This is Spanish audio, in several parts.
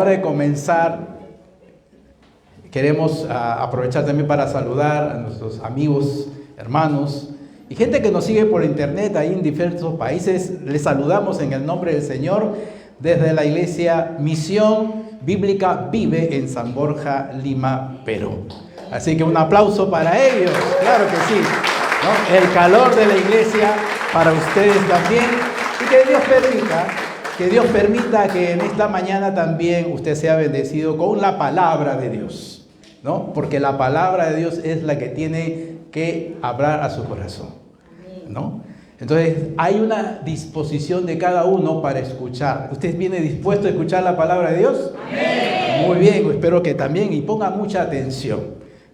De comenzar, queremos aprovechar también para saludar a nuestros amigos, hermanos y gente que nos sigue por internet ahí en diversos países. Les saludamos en el nombre del Señor desde la iglesia Misión Bíblica Vive en San Borja, Lima, Perú. Así que un aplauso para ellos, claro que sí, ¿no? El calor de la iglesia para ustedes también, y que Dios permita que en esta mañana también usted sea bendecido con la palabra de Dios, ¿no? Porque la palabra de Dios es la que tiene que hablar a su corazón, ¿no? Entonces, hay una disposición de cada uno para escuchar. ¿Usted viene dispuesto a escuchar la palabra de Dios? ¡Amén! Muy bien, espero que también, y ponga mucha atención,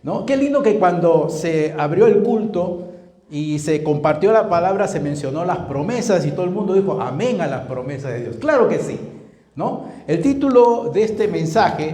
¿no? Qué lindo que cuando se abrió el culto y se compartió la palabra, se mencionó las promesas y todo el mundo dijo amén a las promesas de Dios. Claro que sí, ¿no? El título de este mensaje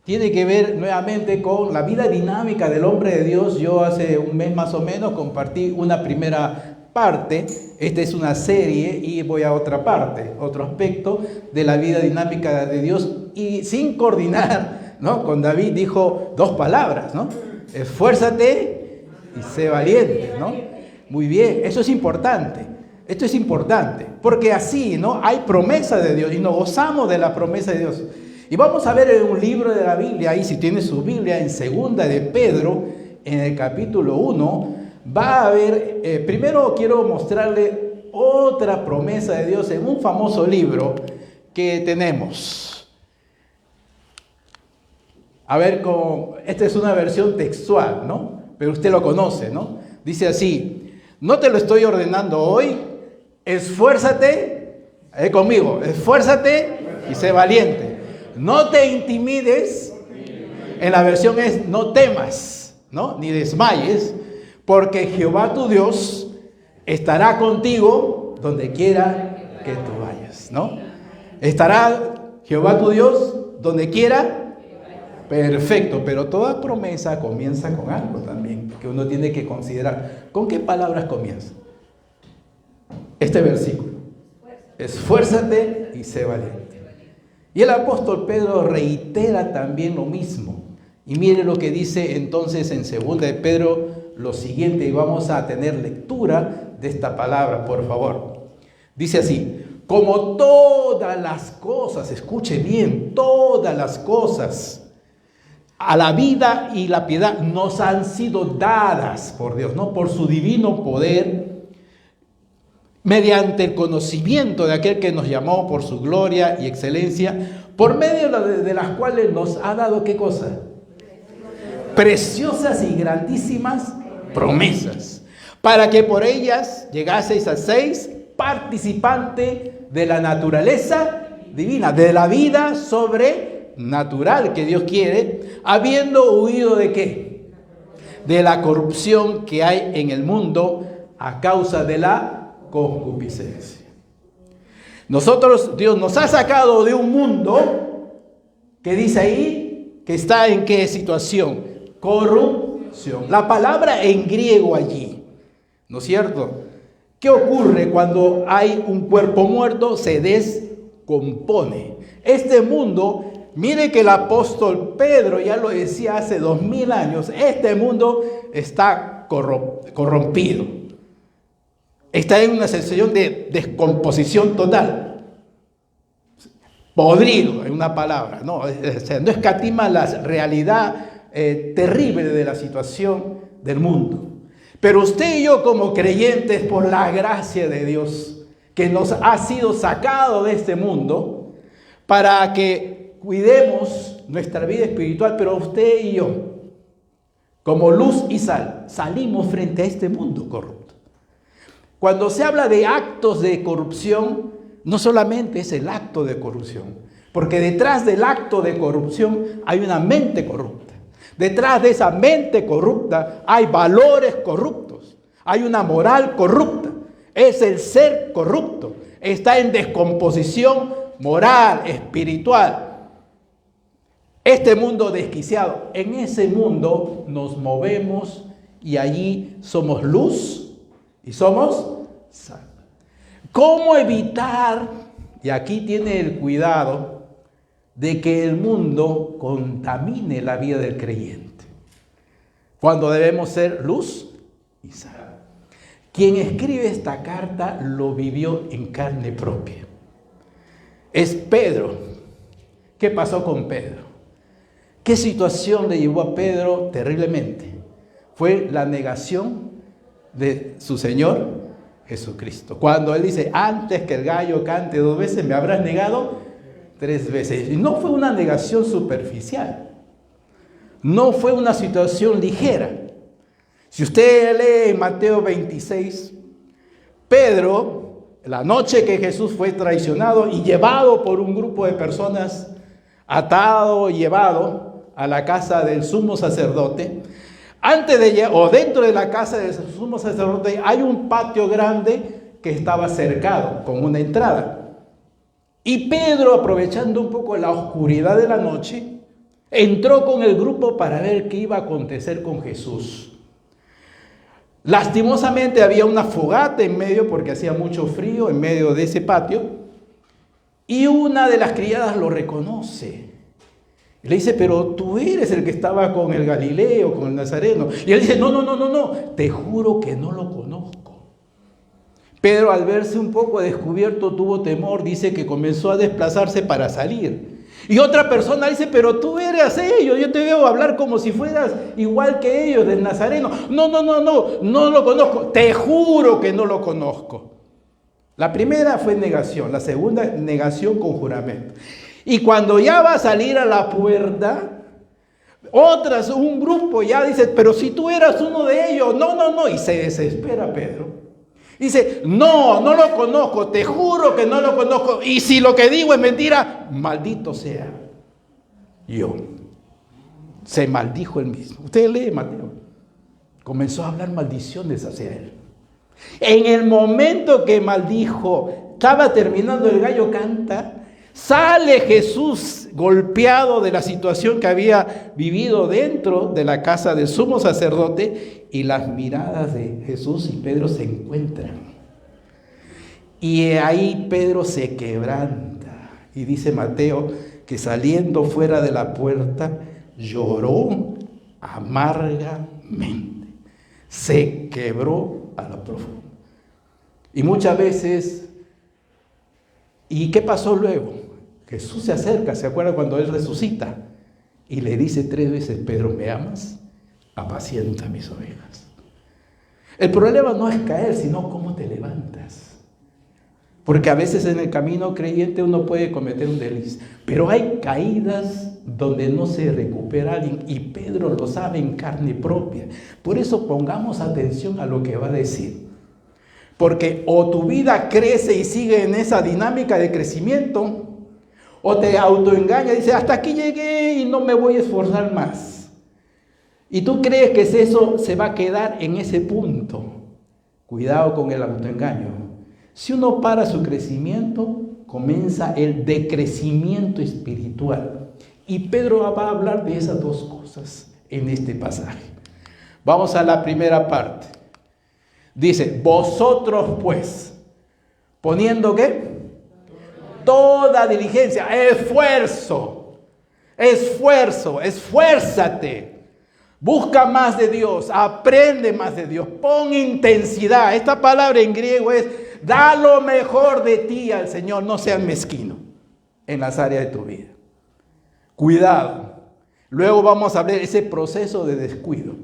tiene que ver nuevamente con la vida dinámica del hombre de Dios. Yo hace un mes más o menos compartí una primera parte. Esta es una serie y voy a otra parte, otro aspecto de la vida dinámica de Dios. Y sin coordinar, ¿no? Con David dijo dos palabras, ¿no? Esfuérzate y sé valiente, ¿no? Muy bien, eso es importante. Esto es importante, porque así, ¿no? Hay promesa de Dios y nos gozamos de la promesa de Dios. Y vamos a ver en un libro de la Biblia, ahí si tiene su Biblia, en Segunda de Pedro, en el capítulo 1, va a haber, primero quiero mostrarle otra promesa de Dios en un famoso libro que tenemos. A ver, esta es una versión textual, ¿no? Pero usted lo conoce, ¿no? Dice así: no te lo estoy ordenando hoy, esfuérzate, conmigo, esfuérzate y sé valiente. No te intimides, en la versión es no temas, ¿no? Ni desmayes, porque Jehová tu Dios estará contigo donde quiera que tú vayas, ¿no? Estará Jehová tu Dios donde quiera. Perfecto, pero toda promesa comienza con algo también, que uno tiene que considerar. ¿Con qué palabras comienza? Este versículo: esfuérzate y sé valiente. Y el apóstol Pedro reitera también lo mismo. Y mire lo que dice entonces en 2 de Pedro, lo siguiente, y vamos a tener lectura de esta palabra, por favor. Dice así: como todas las cosas, escuche bien, todas las cosas a la vida y la piedad nos han sido dadas por Dios, ¿no? Por su divino poder, mediante el conocimiento de aquel que nos llamó por su gloria y excelencia, por medio de las cuales nos ha dado, ¿qué cosa? Preciosas y grandísimas promesas, para que por ellas llegaseis a seis participante de la naturaleza divina, de la vida sobrenatural que Dios quiere, habiendo huido ¿de qué? De la corrupción que hay en el mundo a causa de la concupiscencia. Dios nos ha sacado de un mundo que dice ahí que está en qué situación: corrupción. La palabra en griego allí, ¿no es cierto? ¿Qué ocurre cuando hay un cuerpo muerto? Se descompone. Este mundo, mire que el apóstol Pedro ya lo decía hace 2000 años, este mundo está corrompido. Está en una sensación de descomposición total. Podrido, en una palabra, ¿no? O sea, no escatima la realidad terrible de la situación del mundo. Pero usted y yo, como creyentes, por la gracia de Dios, que nos ha sido sacado de este mundo, para que cuidemos nuestra vida espiritual, pero usted y yo, como luz y sal, salimos frente a este mundo corrupto. Cuando se habla de actos de corrupción, no solamente es el acto de corrupción, porque detrás del acto de corrupción hay una mente corrupta. Detrás de esa mente corrupta hay valores corruptos, hay una moral corrupta, es el ser corrupto, está en descomposición moral, espiritual. Este mundo desquiciado, en ese mundo nos movemos y allí somos luz y somos sal. ¿Cómo evitar? Y aquí tiene el cuidado de que el mundo contamine la vida del creyente, cuando debemos ser luz y sal. Quien escribe esta carta lo vivió en carne propia. Es Pedro. ¿Qué pasó con Pedro? ¿Qué situación le llevó a Pedro terriblemente? Fue la negación de su Señor Jesucristo. Cuando Él dice, antes que el gallo cante 2 veces, me habrás negado 3 veces. Y no fue una negación superficial. No fue una situación ligera. Si usted lee en Mateo 26, Pedro, la noche que Jesús fue traicionado y llevado por un grupo de personas, atado y llevado a la casa del sumo sacerdote, dentro de la casa del sumo sacerdote hay un patio grande que estaba cercado con una entrada. Y Pedro, aprovechando un poco la oscuridad de la noche, entró con el grupo para ver qué iba a acontecer con Jesús. Lastimosamente había una fogata en medio, porque hacía mucho frío en medio de ese patio, y una de las criadas lo reconoce. Le dice, pero tú eres el que estaba con el Galileo, con el Nazareno. Y él dice, no, te juro que no lo conozco. Pedro, al verse un poco descubierto, tuvo temor, dice que comenzó a desplazarse para salir. Y otra persona dice, pero tú eres ellos, yo te veo hablar como si fueras igual que ellos, del Nazareno. No lo conozco, te juro que no lo conozco. La primera fue negación, la segunda negación con juramento. Y cuando ya va a salir a la puerta, un grupo ya dice, pero si tú eras uno de ellos, no, y se desespera Pedro. Dice, no lo conozco, te juro que no lo conozco, y si lo que digo es mentira, maldito sea yo. Se maldijo él mismo. Usted lee Mateo, comenzó a hablar maldiciones hacia él. En el momento que maldijo, estaba terminando el gallo canta, sale Jesús golpeado de la situación que había vivido dentro de la casa del sumo sacerdote, y las miradas de Jesús y Pedro se encuentran. Y ahí Pedro se quebranta. Y dice Mateo que saliendo fuera de la puerta lloró amargamente. Se quebró a la profunda. Y muchas veces, ¿y qué pasó luego? Jesús se acerca, ¿se acuerda cuando Él resucita? Y le dice 3 veces, Pedro, ¿me amas? Apacienta mis ovejas. El problema no es caer, sino cómo te levantas. Porque a veces en el camino creyente uno puede cometer un desliz, pero hay caídas donde no se recupera alguien, y Pedro lo sabe en carne propia. Por eso pongamos atención a lo que va a decir. Porque o tu vida crece y sigue en esa dinámica de crecimiento, o te autoengaña, dice, hasta aquí llegué y no me voy a esforzar más. Y tú crees que eso se va a quedar en ese punto. Cuidado con el autoengaño. Si uno para su crecimiento, comienza el decrecimiento espiritual. Y Pedro va a hablar de esas 2 cosas en este pasaje. Vamos a la primera parte. Dice, vosotros pues, poniendo ¿qué? Toda diligencia, esfuérzate. Busca más de Dios, aprende más de Dios, pon intensidad. Esta palabra en griego es, da lo mejor de ti al Señor, no seas mezquino en las áreas de tu vida. Cuidado. Luego vamos a ver ese proceso de descuido.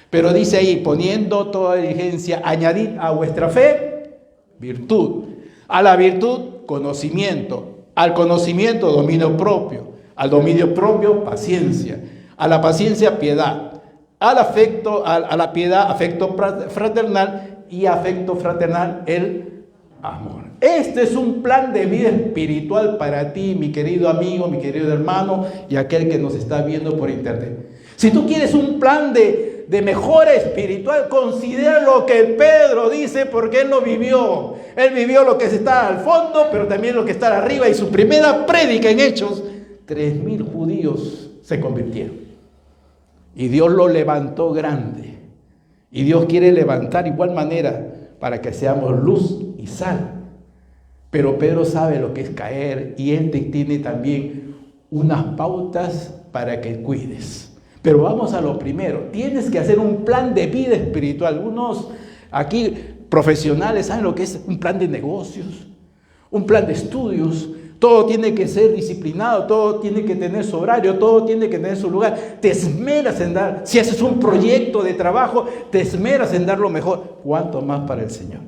Pero dice ahí, poniendo toda diligencia, añadid a vuestra fe virtud. A la virtud, conocimiento. Al conocimiento, dominio propio. Al dominio propio, paciencia. A la paciencia, piedad. A la piedad, afecto fraternal. Y afecto fraternal, el amor. Este es un plan de vida espiritual para ti, mi querido amigo, mi querido hermano, y aquel que nos está viendo por internet. Si tú quieres un plan de mejora espiritual, considera lo que el Pedro dice, porque él lo vivió. Él vivió lo que está al fondo, pero también lo que está arriba. Y su primera prédica en Hechos, 3,000 judíos se convirtieron. Y Dios lo levantó grande. Y Dios quiere levantar igual manera para que seamos luz y sal. Pero Pedro sabe lo que es caer, y él tiene también unas pautas para que cuides. Pero vamos a lo primero. Tienes que hacer un plan de vida espiritual. Unos aquí profesionales saben lo que es un plan de negocios, un plan de estudios. Todo tiene que ser disciplinado, todo tiene que tener su horario, todo tiene que tener su lugar. Te esmeras en dar, si haces un proyecto de trabajo, te esmeras en dar lo mejor. ¿Cuánto más para el Señor?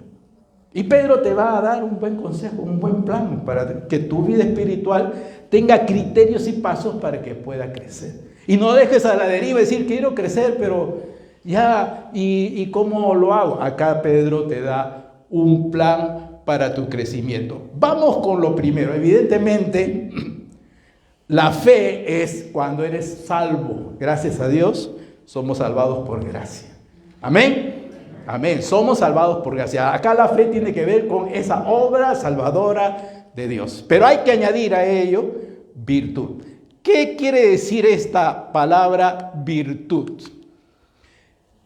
Y Pedro te va a dar un buen consejo, un buen plan para que tu vida espiritual tenga criterios y pasos para que pueda crecer. Y no dejes a la deriva decir, quiero crecer, pero ya, ¿y cómo lo hago? Acá Pedro te da un plan para tu crecimiento. Vamos con lo primero. Evidentemente, la fe es cuando eres salvo. Gracias a Dios, somos salvados por gracia. Amén. Amén. Somos salvados por gracia. Acá la fe tiene que ver con esa obra salvadora de Dios. Pero hay que añadir a ello virtud. ¿Qué quiere decir esta palabra virtud?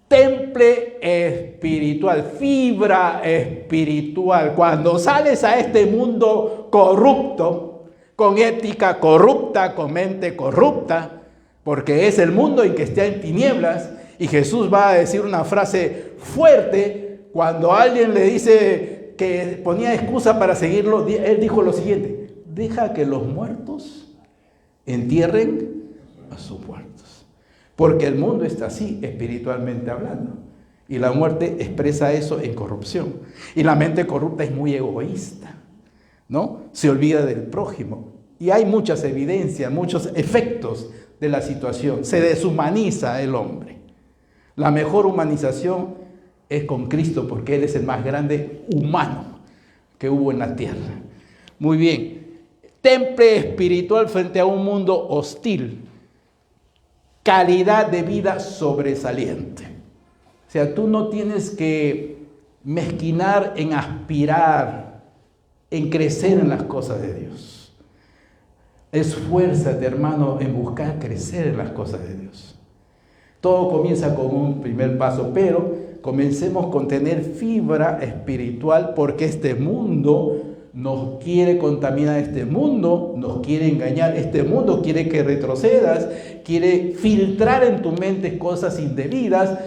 Temple espiritual, fibra espiritual. Cuando sales a este mundo corrupto, con ética corrupta, con mente corrupta, porque es el mundo en que está en tinieblas, y Jesús va a decir una frase fuerte cuando alguien le dice que ponía excusa para seguirlo. Él dijo lo siguiente: deja que los muertos entierren a sus muertos. Porque el mundo está así, espiritualmente hablando. Y la muerte expresa eso en corrupción. Y la mente corrupta es muy egoísta, ¿no? Se olvida del prójimo. Y hay muchas evidencias, muchos efectos de la situación. Se deshumaniza el hombre. La mejor humanización es con Cristo, porque Él es el más grande humano que hubo en la tierra. Muy bien. Temple espiritual frente a un mundo hostil. Calidad de vida sobresaliente. O sea, tú no tienes que mezquinar en aspirar, en crecer en las cosas de Dios. Esfuérzate, hermano, en buscar crecer en las cosas de Dios. Todo comienza con un primer paso, pero comencemos con tener fibra espiritual, porque este mundo nos quiere contaminar, este mundo nos quiere engañar, este mundo quiere que retrocedas, quiere filtrar en tu mente cosas indebidas,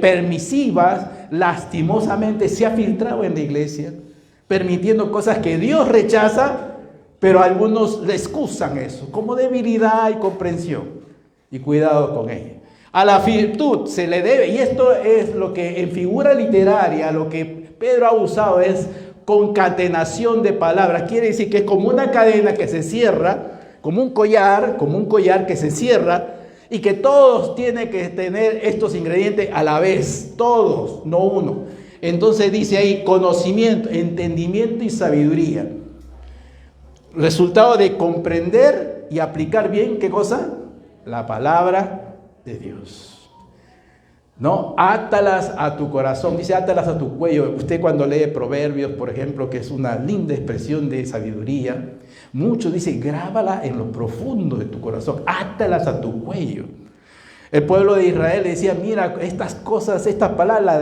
permisivas. Lastimosamente se ha filtrado en la iglesia, permitiendo cosas que Dios rechaza, pero algunos le excusan eso como debilidad y comprensión. Y cuidado con ella. A la virtud se le debe, y esto es lo que en figura literaria, lo que Pedro ha usado es concatenación de palabras. Quiere decir que es como una cadena que se cierra, como un collar que se cierra, y que todos tienen que tener estos ingredientes a la vez, todos, no uno. Entonces dice ahí conocimiento, entendimiento y sabiduría. Resultado de comprender y aplicar bien, ¿qué cosa? La palabra de Dios. ¿No? Átalas a tu corazón, dice átalas a tu cuello. Usted cuando lee Proverbios, por ejemplo, que es una linda expresión de sabiduría, mucho dice, grábala en lo profundo de tu corazón, átalas a tu cuello. El pueblo de Israel decía, mira, estas cosas, estas palabras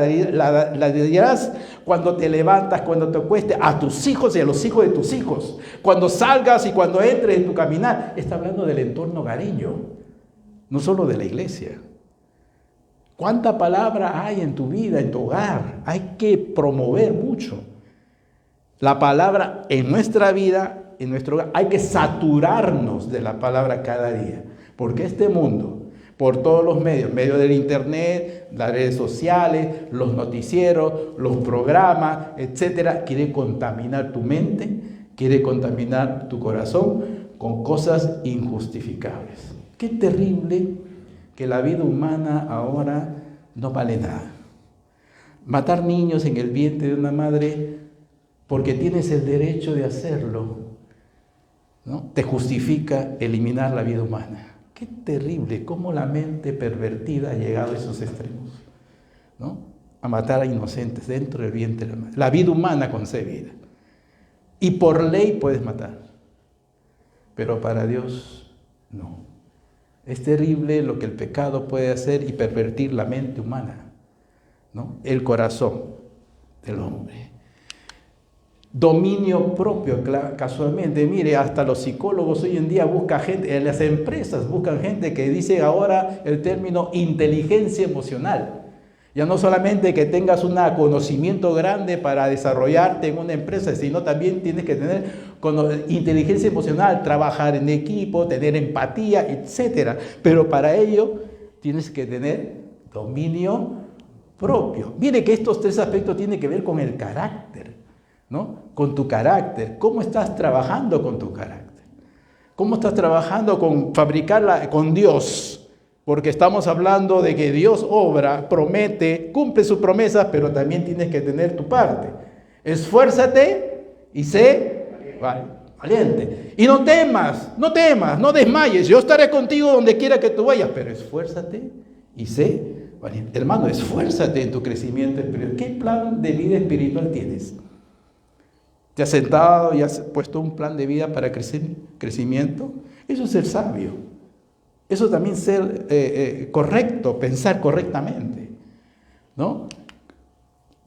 las dirás cuando te levantas, cuando te acuestes, a tus hijos y a los hijos de tus hijos, cuando salgas y cuando entres en tu caminar. Está hablando del entorno hogareño, no solo de la iglesia. ¿Cuánta palabra hay en tu vida, en tu hogar? Hay que promover mucho la palabra en nuestra vida, en nuestro hogar. Hay que saturarnos de la palabra cada día, porque este mundo, por todos los medios del internet, las redes sociales, los noticieros, los programas, etcétera, quiere contaminar tu mente, quiere contaminar tu corazón con cosas injustificables. Qué terrible que la vida humana ahora no vale nada. Matar niños en el vientre de una madre porque tienes el derecho de hacerlo, ¿no? Te justifica eliminar la vida humana. Qué terrible cómo la mente pervertida ha llegado a esos extremos, ¿no? A matar a inocentes dentro del vientre de la madre. La vida humana concebida. Y por ley puedes matar, pero para Dios no. Es terrible lo que el pecado puede hacer y pervertir la mente humana, ¿no? El corazón del hombre. Dominio propio, casualmente. Mire, hasta los psicólogos hoy en día buscan gente, las empresas buscan gente que dice ahora el término inteligencia emocional. Ya no solamente que tengas un conocimiento grande para desarrollarte en una empresa, sino también tienes que tener inteligencia emocional, trabajar en equipo, tener empatía, etc. Pero para ello tienes que tener dominio propio. Mire que estos tres aspectos tienen que ver con el carácter, ¿no? Con tu carácter. ¿Cómo estás trabajando con tu carácter? ¿Cómo estás trabajando con fabricarla con Dios? Porque estamos hablando de que Dios obra, promete, cumple sus promesas, pero también tienes que tener tu parte. Esfuérzate y sé valiente. Y no temas, no desmayes. Yo estaré contigo donde quiera que tú vayas, pero esfuérzate y sé valiente. Hermano, esfuérzate en tu crecimiento espiritual. ¿Qué plan de vida espiritual tienes? ¿Te has sentado y has puesto un plan de vida para crecimiento? Eso es ser sabio. Eso también es ser correcto, pensar correctamente, ¿no?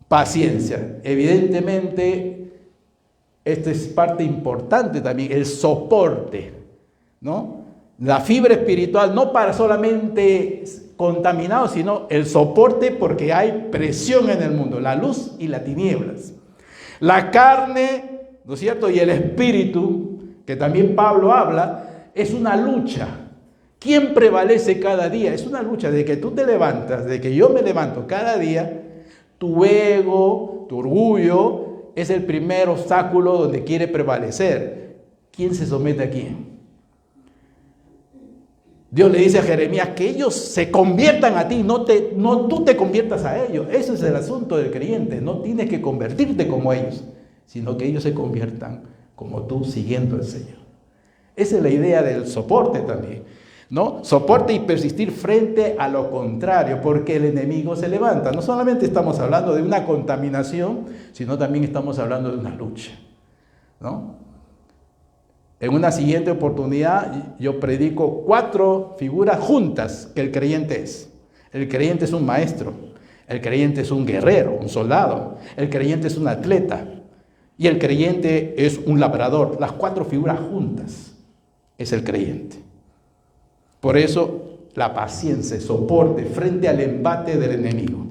Paciencia. Evidentemente, esta es parte importante también, el soporte, ¿no? La fibra espiritual, no para solamente contaminados, sino el soporte porque hay presión en el mundo, la luz y las tinieblas. La carne, ¿no es cierto? Y el espíritu, que también Pablo habla, es una lucha. ¿Quién prevalece cada día? Es una lucha de que tú te levantas, de que yo me levanto cada día. Tu ego, tu orgullo es el primer obstáculo donde quiere prevalecer. ¿Quién se somete a quién? Dios le dice a Jeremías que ellos se conviertan a ti, no tú te conviertas a ellos. Ese es el asunto del creyente. No tienes que convertirte como ellos, sino que ellos se conviertan como tú, siguiendo al Señor. Esa es la idea del soporte también, ¿no? Soporte y persistir frente a lo contrario, porque el enemigo se levanta. No solamente estamos hablando de una contaminación, sino también estamos hablando de una lucha, ¿no? En una siguiente oportunidad yo predico 4 figuras juntas que el creyente es. El creyente es un maestro, el creyente es un guerrero, un soldado, el creyente es un atleta y el creyente es un labrador. Las 4 figuras juntas es el creyente. Por eso la paciencia, soporte frente al embate del enemigo.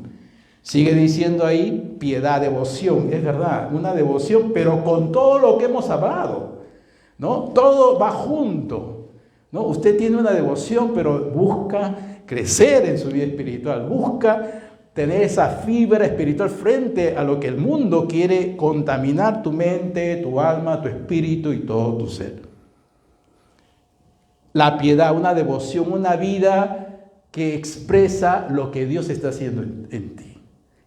Sigue diciendo ahí piedad, devoción. Es verdad, una devoción, pero con todo lo que hemos hablado, ¿no? Todo va junto, ¿no? Usted tiene una devoción, pero busca crecer en su vida espiritual, busca tener esa fibra espiritual frente a lo que el mundo quiere contaminar tu mente, tu alma, tu espíritu y todo tu ser. La piedad, una devoción, una vida que expresa lo que Dios está haciendo en ti,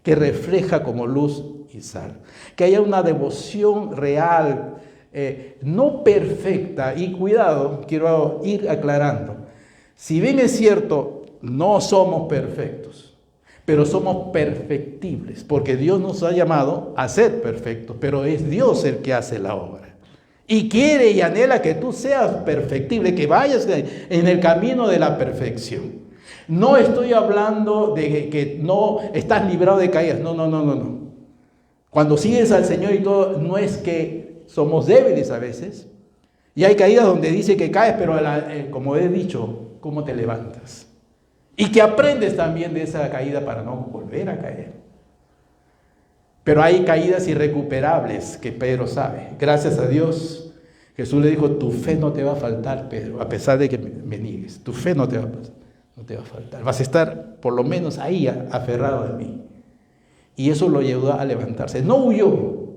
que refleja como luz y sal. Que haya una devoción real, no perfecta. Y cuidado, quiero ir aclarando. Si bien es cierto, no somos perfectos, pero somos perfectibles, porque Dios nos ha llamado a ser perfectos, pero es Dios el que hace la obra. Y quiere y anhela que tú seas perfectible, que vayas en el camino de la perfección. No estoy hablando de que no estás librado de caídas. No. Cuando sigues al Señor y todo, no es que somos débiles a veces. Y hay caídas donde dice que caes, pero como he dicho, ¿cómo te levantas? Y que aprendes también de esa caída para no volver a caer. Pero hay caídas irrecuperables que Pedro sabe. Gracias a Dios, Jesús le dijo, tu fe no te va a faltar, Pedro, a pesar de que me niegues. Tu fe no te va a faltar. Vas a estar por lo menos ahí aferrado a mí. Y eso lo ayudó a levantarse. No huyó.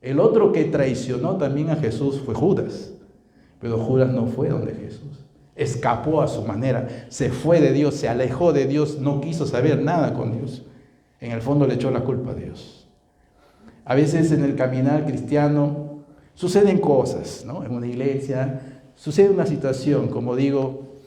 El otro que traicionó también a Jesús fue Judas. Pero Judas no fue donde Jesús. Escapó a su manera. Se fue de Dios, se alejó de Dios, no quiso saber nada con Dios. En el fondo le echó la culpa a Dios. A veces en el caminar cristiano suceden cosas, ¿no? En una iglesia sucede una situación, como digo,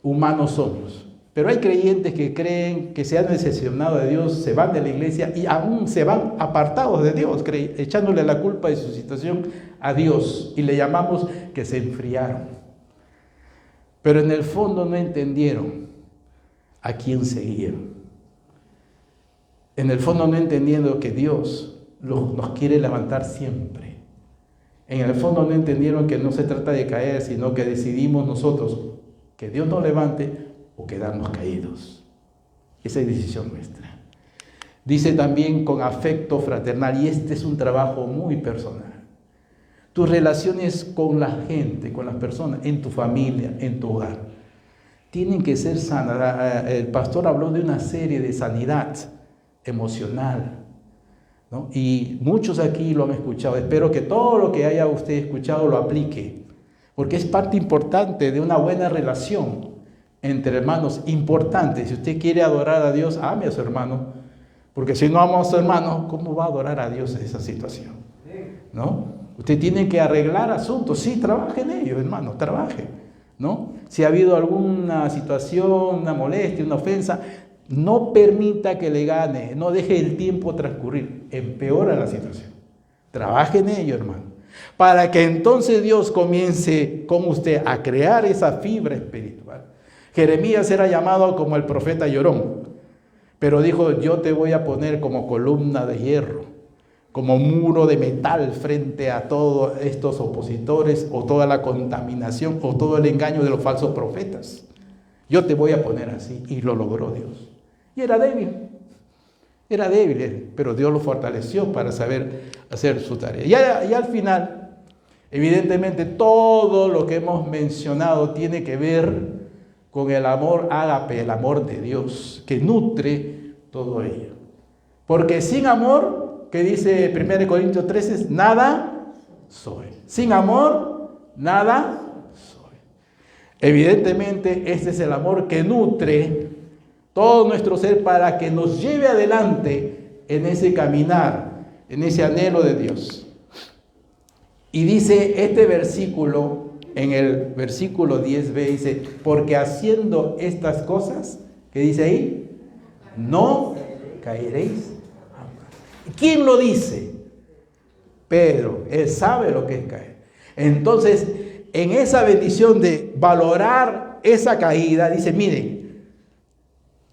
humanos somos. Pero hay creyentes que creen que se han decepcionado de Dios, se van de la iglesia y aún se van apartados de Dios, echándole la culpa de su situación a Dios. Y le llamamos que se enfriaron. Pero en el fondo no entendieron a quién seguían. En el fondo no entendiendo que Dios nos quiere levantar siempre. En el fondo no entendieron que no se trata de caer, sino que decidimos nosotros que Dios nos levante o quedarnos caídos. Esa es decisión nuestra. Dice también con afecto fraternal, y este es un trabajo muy personal. Tus relaciones con la gente, con las personas, en tu familia, en tu hogar, tienen que ser sanas. El pastor habló de una serie de sanidad emocional, ¿no? Y muchos aquí lo han escuchado. Espero que todo lo que haya usted escuchado lo aplique, porque es parte importante de una buena relación entre hermanos. Importante. Si usted quiere adorar a Dios, ame a su hermano, porque si no ama a su hermano, ¿cómo va a adorar a Dios en esa situación? ¿No? Usted tiene que arreglar asuntos. Sí, trabaje en ello, hermano, trabaje, ¿no? Si ha habido alguna situación, una molestia, una ofensa, no permita que le gane, no deje el tiempo transcurrir, empeora la situación. Trabaje en ello, hermano, para que entonces Dios comience con usted a crear esa fibra espiritual. Jeremías era llamado como el profeta llorón, pero dijo: yo te voy a poner como columna de hierro, como muro de metal frente a todos estos opositores, o toda la contaminación, o todo el engaño de los falsos profetas. Yo te voy a poner así, y lo logró Dios. Y era débil, pero Dios lo fortaleció para saber hacer su tarea. Y al final, evidentemente, todo lo que hemos mencionado tiene que ver con el amor ágape, el amor de Dios, que nutre todo ello. Porque sin amor, que dice 1 Corintios 13, nada soy. Sin amor, nada soy. Evidentemente, este es el amor que nutre todo nuestro ser para que nos lleve adelante en ese caminar, en ese anhelo de Dios. Y dice este versículo, en el versículo 10b, dice: porque haciendo estas cosas, ¿qué dice ahí? No caeréis. ¿Quién lo dice? Pedro. Él sabe lo que es caer. Entonces, en esa bendición de valorar esa caída, dice: miren,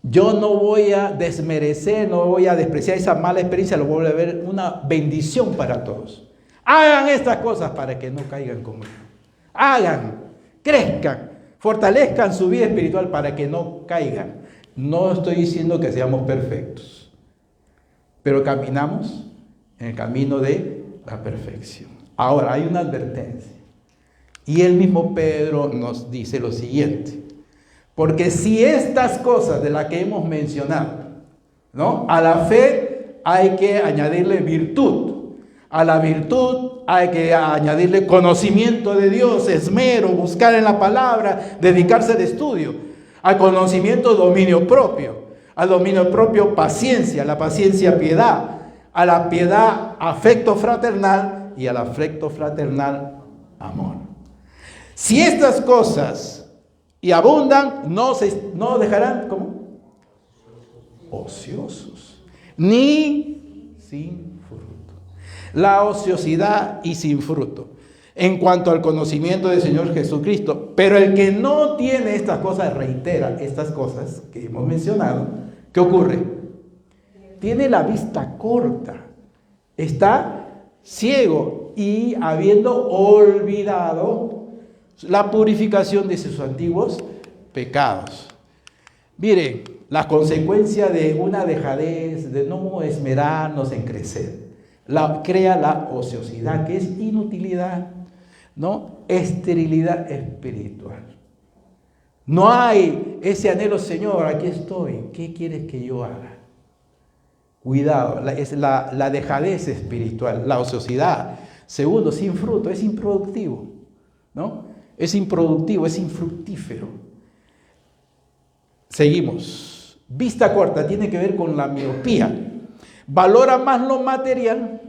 yo no voy a desmerecer, no voy a despreciar esa mala experiencia, lo voy a ver una bendición para todos. Hagan estas cosas para que no caigan como yo. Hagan, crezcan, fortalezcan su vida espiritual para que no caigan. No estoy diciendo que seamos perfectos, pero caminamos en el camino de la perfección. Ahora, hay una advertencia. Y el mismo Pedro nos dice lo siguiente: porque si estas cosas de las que hemos mencionado, ¿no? A la fe hay que añadirle virtud. A la virtud hay que añadirle conocimiento de Dios, esmero, buscar en la palabra, dedicarse al estudio. Al conocimiento, dominio propio. Al dominio propio, paciencia. A la paciencia, piedad. A la piedad, afecto fraternal. Y al afecto fraternal, amor. Si estas cosas y abundan, no dejarán, ¿cómo? Ociosos, ni sin fruto. La ociosidad y sin fruto en cuanto al conocimiento del Señor Jesucristo. Pero el que no tiene estas cosas, reitera estas cosas que hemos mencionado, ¿qué ocurre? Tiene la vista corta, está ciego y habiendo olvidado la purificación de sus antiguos pecados. Miren, la consecuencia de una dejadez, de no esmerarnos en crecer, crea la ociosidad, que es inutilidad, ¿no? Esterilidad espiritual. No hay ese anhelo: Señor, aquí estoy, ¿qué quieres que yo haga? Cuidado, es la dejadez espiritual, la ociosidad. Segundo, sin fruto, es improductivo, ¿no? Es improductivo, es infructífero. Seguimos. Vista corta tiene que ver con la miopía. Valora más lo material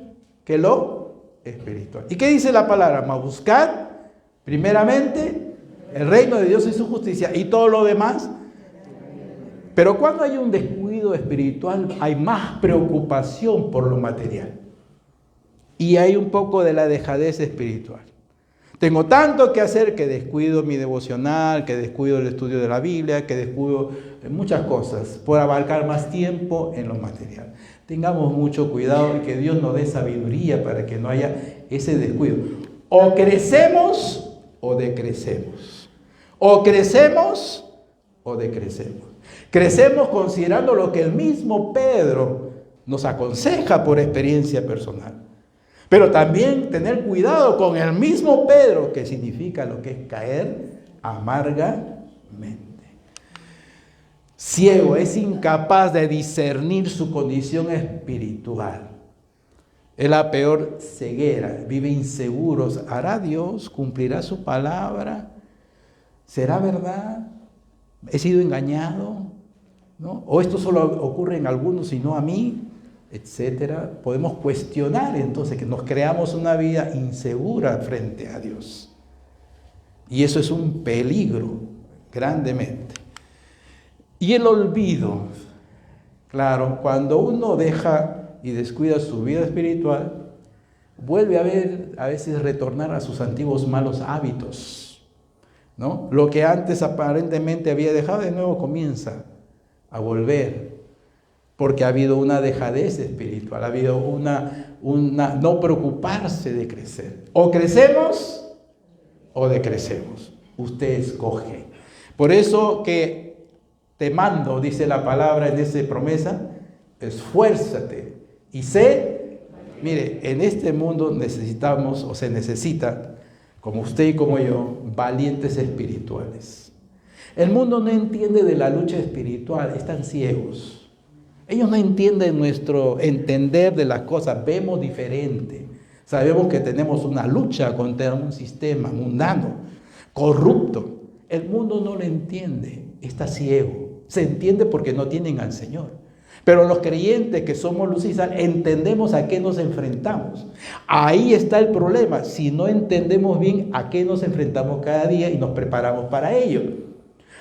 que lo espiritual. ¿Y qué dice la palabra? Más buscar primeramente el reino de Dios y su justicia, y todo lo demás. Pero cuando hay un descuido espiritual, hay más preocupación por lo material. Y hay un poco de la dejadez espiritual. Tengo tanto que hacer que descuido mi devocional, que descuido el estudio de la Biblia, que descuido muchas cosas por abarcar más tiempo en lo material. Tengamos mucho cuidado y que Dios nos dé sabiduría para que no haya ese descuido. O crecemos o decrecemos. O crecemos o decrecemos. Crecemos considerando lo que el mismo Pedro nos aconseja por experiencia personal. Pero también tener cuidado con el mismo Pedro, que significa lo que es caer amargamente. Ciego, es incapaz de discernir su condición espiritual. Es la peor ceguera, vive inseguros. ¿Hará Dios? ¿Cumplirá su palabra? ¿Será verdad? ¿He sido engañado? ¿No? ¿O esto solo ocurre en algunos y no a mí? Etcétera. Podemos cuestionar entonces que nos creamos una vida insegura frente a Dios. Y eso es un peligro grandemente. Y el olvido. Claro, cuando uno deja y descuida su vida espiritual, vuelve a veces retornar a sus antiguos malos hábitos, ¿no? Lo que antes aparentemente había dejado, de nuevo comienza a volver. Porque ha habido una dejadez espiritual, ha habido una no preocuparse de crecer. O crecemos o decrecemos. Usted escoge. Por eso que te mando, dice la palabra en esa promesa, esfuérzate y sé. Mire, en este mundo necesitamos o se necesita, como usted y como yo, valientes espirituales. El mundo no entiende de la lucha espiritual, están ciegos. Ellos no entienden nuestro entender de las cosas, vemos diferente. Sabemos que tenemos una lucha contra un sistema mundano, corrupto. El mundo no lo entiende, está ciego. Se entiende porque no tienen al Señor. Pero los creyentes que somos luz y sal entendemos a qué nos enfrentamos. Ahí está el problema, si no entendemos bien a qué nos enfrentamos cada día y nos preparamos para ello.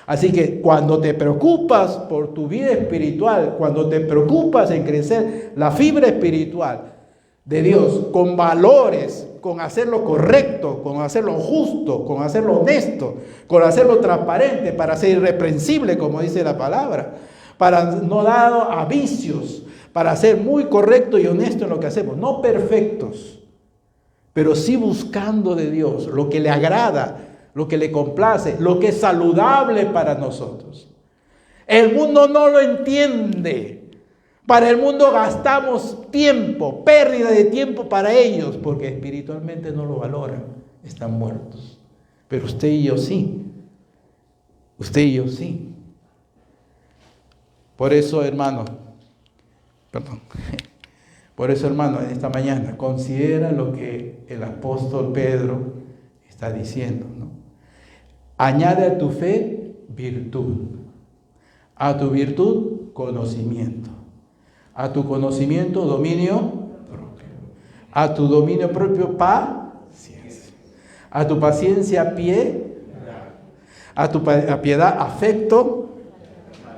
Así que cuando te preocupas por tu vida espiritual, cuando te preocupas en crecer la fibra espiritual de Dios, con valores, con hacer lo correcto, con hacer lo justo, con hacer lo honesto, con hacerlo transparente, para ser irreprensible, como dice la palabra, para no dar a vicios, para ser muy correcto y honesto en lo que hacemos, no perfectos, pero sí buscando de Dios lo que le agrada, lo que le complace, lo que es saludable para nosotros. El mundo no lo entiende. Para el mundo gastamos tiempo, pérdida de tiempo para ellos, porque espiritualmente no lo valoran, están muertos. Pero usted y yo sí. Usted y yo sí. Por eso, hermano, en esta mañana, considera lo que el apóstol Pedro está diciendo, ¿no? Añade a tu fe virtud, a tu virtud conocimiento, a tu conocimiento dominio propio, a tu dominio propio paciencia, a tu paciencia piedad, a tu piedad afecto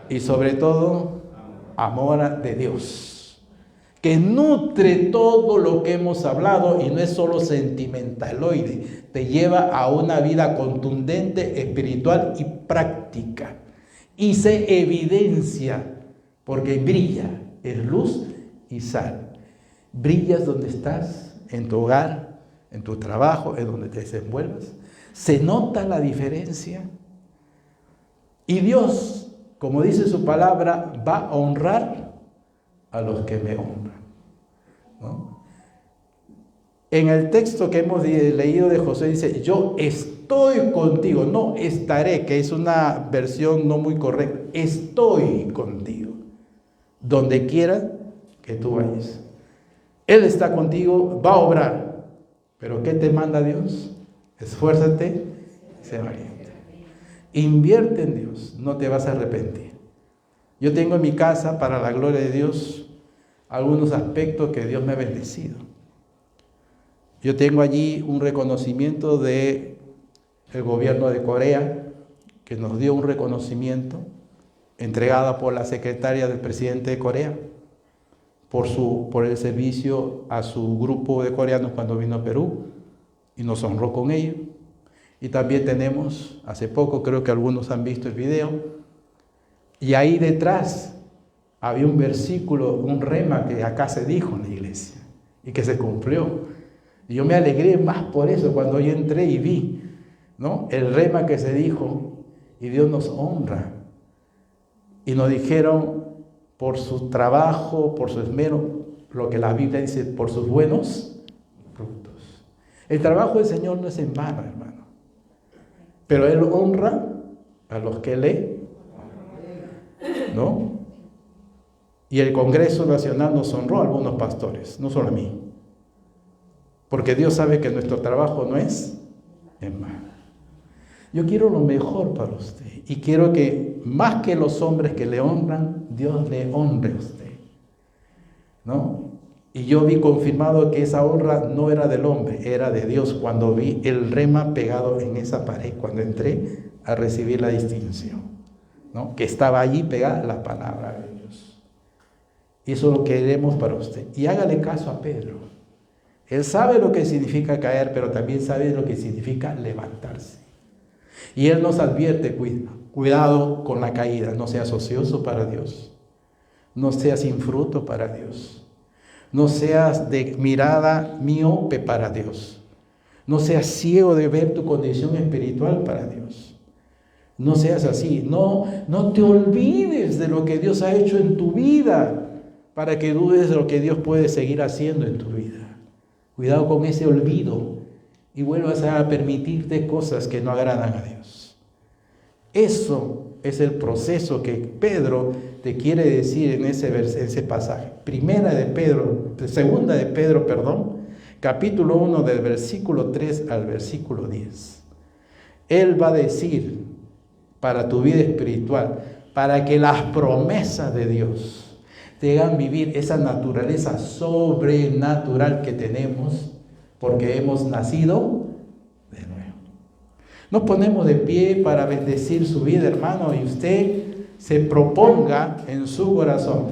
y sobre todo amor de Dios, que nutre todo lo que hemos hablado y no es solo sentimentaloide, te lleva a una vida contundente, espiritual y práctica. Y se evidencia porque brilla, es luz y sal. Brillas donde estás, en tu hogar, en tu trabajo, en donde te desenvuelvas. Se nota la diferencia. Y Dios, como dice su palabra, va a honrar a los que me honran, ¿no? En el texto que hemos leído de Josué dice, yo estoy contigo, no estaré, que es una versión no muy correcta. Estoy contigo, donde quiera que tú vayas. Él está contigo, va a obrar. ¿Pero qué te manda Dios? Esfuérzate, sé valiente. Invierte en Dios, no te vas a arrepentir. Yo tengo en mi casa, para la gloria de Dios, algunos aspectos que Dios me ha bendecido. Yo tengo allí un reconocimiento del gobierno de Corea, que nos dio un reconocimiento, entregada por la secretaria del presidente de Corea, por el servicio a su grupo de coreanos cuando vino a Perú, y nos honró con ello. Y también tenemos, hace poco creo que algunos han visto el video, y ahí detrás había un versículo, un rema que acá se dijo en la iglesia y que se cumplió. Y yo me alegré más por eso cuando yo entré y vi, ¿no?, el rema que se dijo, y Dios nos honra. Y nos dijeron por su trabajo, por su esmero, lo que la Biblia dice, por sus buenos frutos. El trabajo del Señor no es en vano, hermano, pero Él honra a los que le, ¿no? Y el Congreso Nacional nos honró a algunos pastores, no solo a mí, porque Dios sabe que nuestro trabajo no es en vano. Yo quiero lo mejor para usted y quiero que más que los hombres que le honran, Dios le honre a usted, ¿no? Y yo vi confirmado que esa honra no era del hombre, era de Dios cuando vi el rema pegado en esa pared, cuando entré a recibir la distinción, ¿no?, que estaba allí pegada la palabra de Dios. Y eso lo queremos para usted. Y hágale caso a Pedro. Él sabe lo que significa caer, pero también sabe lo que significa levantarse. Y Él nos advierte, cuidado con la caída, no seas ocioso para Dios, no seas sin fruto para Dios, no seas de mirada miope para Dios, no seas ciego de ver tu condición espiritual para Dios, no seas así, no te olvides de lo que Dios ha hecho en tu vida para que dudes de lo que Dios puede seguir haciendo en tu vida. Cuidado con ese olvido y vuelvas a permitirte cosas que no agradan a Dios. Eso es el proceso que Pedro te quiere decir en ese pasaje. Segunda de Pedro, capítulo 1 del versículo 3 al versículo 10. Él va a decir para tu vida espiritual, para que las promesas de Dios te hagan vivir esa naturaleza sobrenatural que tenemos, porque hemos nacido de nuevo. Nos ponemos de pie para bendecir su vida, hermano, y usted se proponga en su corazón: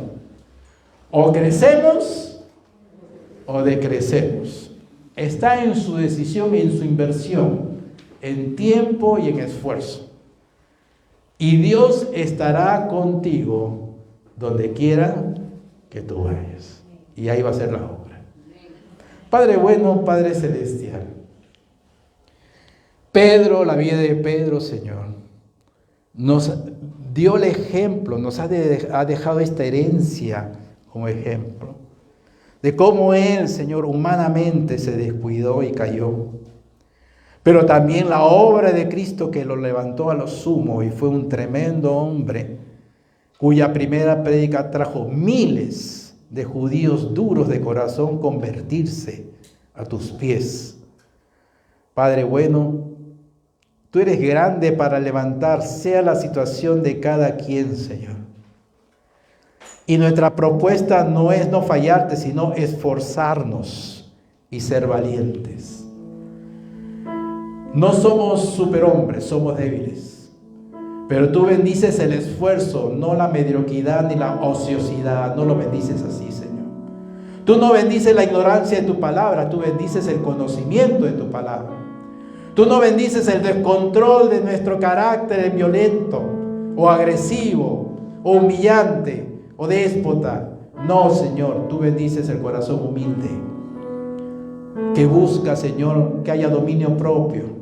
o crecemos o decrecemos. Está en su decisión y en su inversión, en tiempo y en esfuerzo. Y Dios estará contigo donde quiera que tú vayas. Y ahí va a ser la obra. Padre bueno, Padre celestial, Pedro, la vida de Pedro, Señor, nos dio el ejemplo, nos ha dejado esta herencia como ejemplo de cómo él, Señor, humanamente se descuidó y cayó, pero también la obra de Cristo que lo levantó a lo sumo y fue un tremendo hombre cuya primera prédica trajo miles de judíos duros de corazón convertirse a tus pies. Padre bueno, tú eres grande para levantar, sea la situación de cada quien, Señor. Y nuestra propuesta no es no fallarte, sino esforzarnos y ser valientes. No somos superhombres, somos débiles. Pero tú bendices el esfuerzo, no la mediocridad ni la ociosidad. No lo bendices así, Señor. Tú no bendices la ignorancia de tu palabra, tú bendices el conocimiento de tu palabra. Tú no bendices el descontrol de nuestro carácter violento o agresivo o humillante o déspota. No, Señor, tú bendices el corazón humilde que busca, Señor, que haya dominio propio.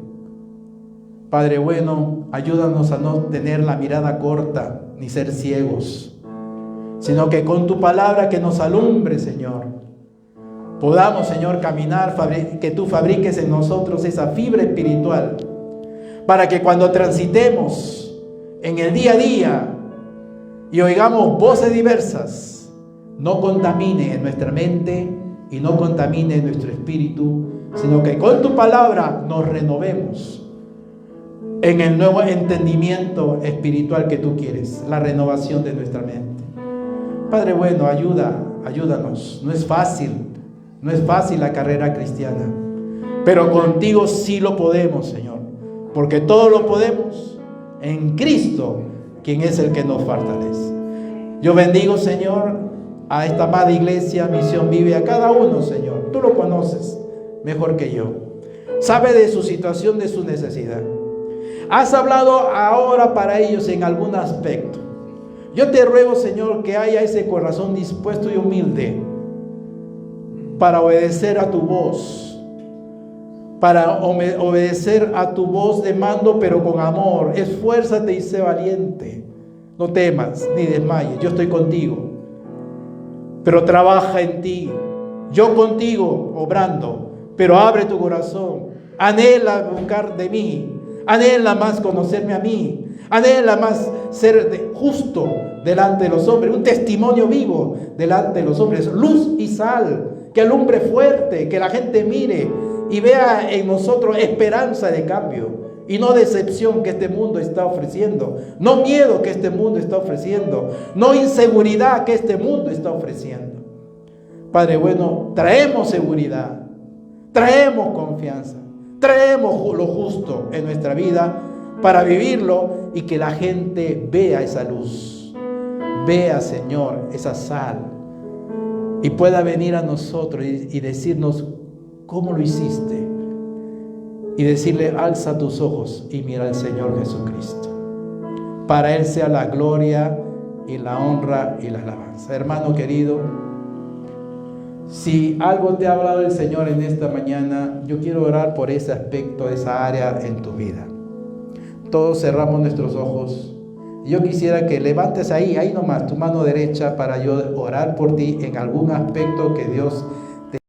Padre bueno, ayúdanos a no tener la mirada corta ni ser ciegos, sino que con tu palabra que nos alumbre, Señor, podamos, Señor, caminar, que tú fabriques en nosotros esa fibra espiritual, para que cuando transitemos en el día a día y oigamos voces diversas, no contamine nuestra mente y no contamine nuestro espíritu, sino que con tu palabra nos renovemos en el nuevo entendimiento espiritual que tú quieres, la renovación de nuestra mente. Padre bueno, ayúdanos. No es fácil la carrera cristiana, pero contigo sí lo podemos, Señor, porque todo lo podemos en Cristo, quien es el que nos fortalece. Yo bendigo, Señor, a esta amada iglesia, Misión Vive, a cada uno, Señor. Tú lo conoces mejor que yo. sabe de su situación, de su necesidad. Has hablado ahora para ellos en algún aspecto. Yo te ruego, Señor, que haya ese corazón dispuesto y humilde para obedecer a tu voz, para obedecer a tu voz de mando, pero con amor. Esfuérzate y sé valiente. No temas ni desmayes, yo estoy contigo. Pero trabaja en ti, yo contigo obrando, pero abre tu corazón. Anhela buscar de mí, anhela más conocerme a mí, anhela más ser justo delante de los hombres, un testimonio vivo delante de los hombres, luz y sal, que alumbre fuerte, que la gente mire y vea en nosotros esperanza de cambio y no decepción que este mundo está ofreciendo, no miedo que este mundo está ofreciendo, no inseguridad que este mundo está ofreciendo. Padre bueno, traemos seguridad, traemos confianza, traemos lo justo en nuestra vida para vivirlo y que la gente vea esa luz, vea, Señor, esa sal y pueda venir a nosotros y decirnos cómo lo hiciste y decirle: alza tus ojos y mira al Señor Jesucristo. Para Él sea la gloria y la honra y la alabanza. Hermano querido, si algo te ha hablado el Señor en esta mañana, yo quiero orar por ese aspecto, esa área en tu vida. Todos cerramos nuestros ojos. Yo quisiera que levantes ahí nomás tu mano derecha para yo orar por ti en algún aspecto que Dios